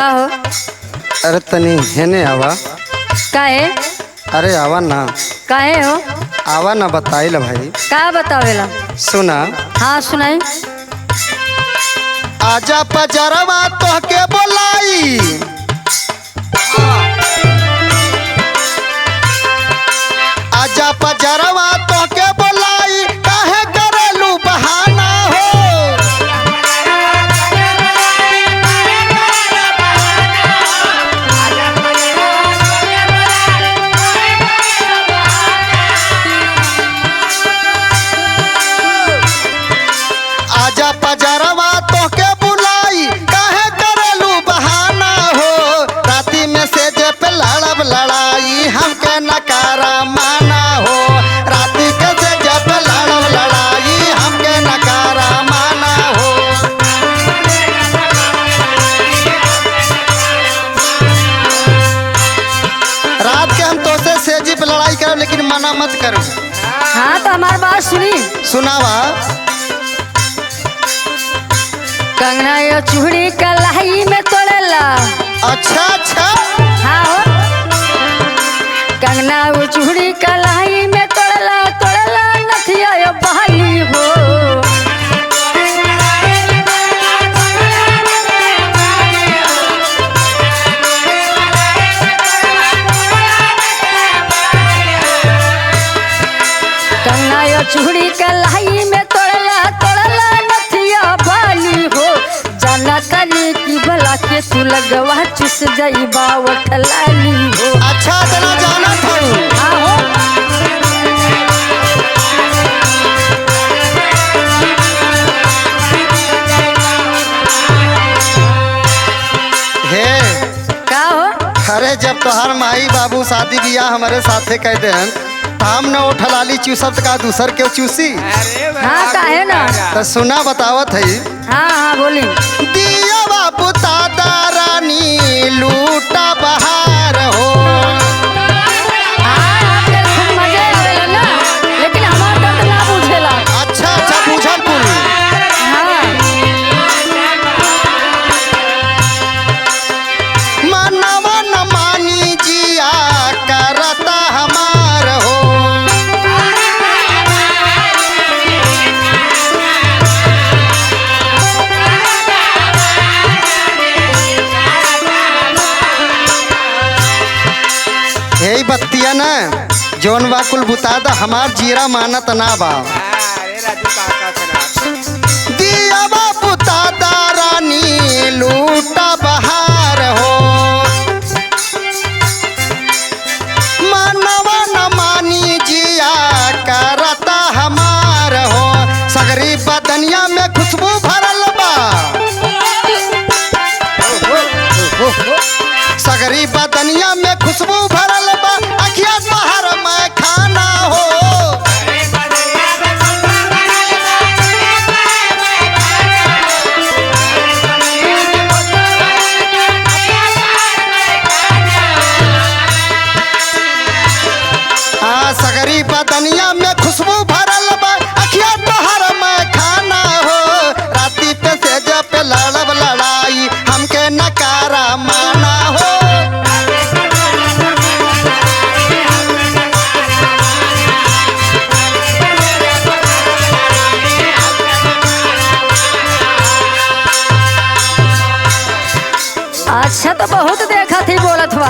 का हो? अरे तनी हेने आवा। काहे? अरे आवा ना। काहे हो? आवा ना बताइल भाई। का बतावेला? सुना। हाँ सुनाई। आजा पजरवा तोहके बोलाई, आजा पजरवा तोहके बोलाई, काहे करेलू बहाना हो। आजा पजरवा तोहके बुलाई, काहे करेलू बहाना हो। राती में से जे पे लड़ब लड़ाई, हमके नकारा माना हो। राती के से जे पे लड़ब लड़ाई, हमके नकारा माना हो। रात के हम तोसे सेजी पे लड़ाई करब, लेकिन मना मत करो। हाँ तो हमारी बात सुनी। सुनावा। कंगना यो चूड़ी कलाई में तोड़ेला। अच्छा अच्छा। हाँ हो। कंगना वो चूड़ी कलाई में तोड़ेला, तोड़ेला नथिया यो बहाली हो। कंगना यो चूड़ी कलाई में तोड़ेला, तोड़ेला नथिया बाली हो। जाना कनी की भला के तू लगवा चुस जाई बावट लाली हो। अच्छा तना जाना था। हाँ हो। हे का हो? अरे जब तोहर माई बाबू शादी बियाह हमारे साथे कह देन, हम न उठलाली चूसत का दूसर के चूसी। हाँ काहे ना। तो सुना बतावत है। हाँ हाँ बोली। दिया बाबू दादा रानी लूटा बहार हो। हाँ आपके खूब मजे आवेला ना, लेकिन हमार दर्द ना बुझेला। अच्छा अच्छा बुझल कुल। हाँ मनवा न मानी जिया करता हमार हो। हे बत्तिया ना जोन बा कुल बुता दा, हमार जीरा मानत ना बा। दिया बा बुता दा रानी लूटा बहार हो। मानवा न मानी जिया करता हमार हो। सगरी बदनिया में खुशबू भरल बा, सगरी बदनिया में खुशबू भरल बा। अखिया बाहर में खाना हो। हाँ सगरी बदनिया में खुशबू भरल बा। अखिया बाहर में खाना हो। राती पे से जब पे लड़ब लड़ाई, हमके नकारा माना हो। अच्छा तो बहुत देखा थी बोलत हुआ।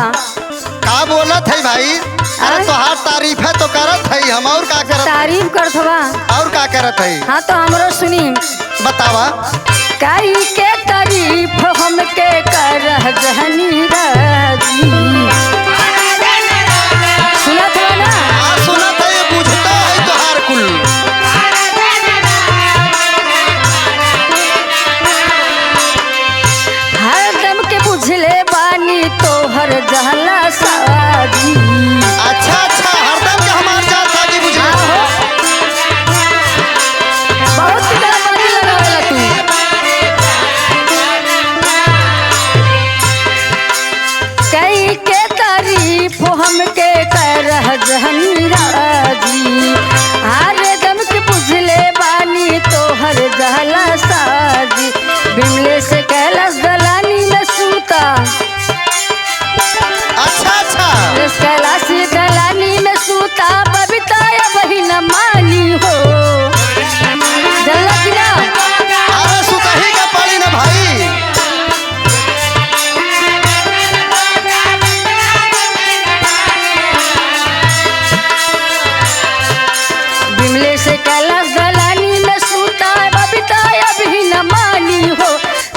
का बोलत है भाई? अरे तोहार तारीफ है तो करत है, हम और का करत है? तारीफ करत हुआ। और का करत है? हाँ तो हमरो सुनी। बतावा। काई के तारीफ हमके कर जहनी राजी। सुनत हो ना? हाँ सुनत है, बुझता है तोहार कुल। हर दम के बुझले बानी तोहर जहला साजी। अच्छा अच्छा, हरदम के हमार जात साजी बुझले। हाँ हो। बहुत गलबाजी लगावेला तू। कई के तारीफ हमके कर जहनी राजी। हर दम के बुझले बानी तोहर जहला साजी। बिमले से कैलाश दलानी में सूता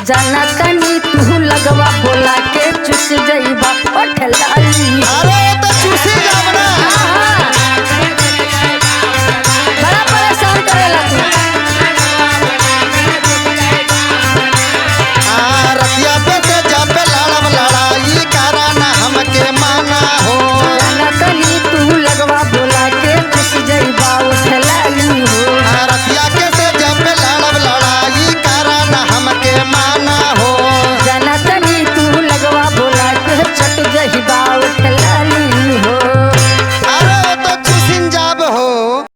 जाना तनी तू लगवा बोला के चुस जइबा ओठ लाली। अरे तो चूस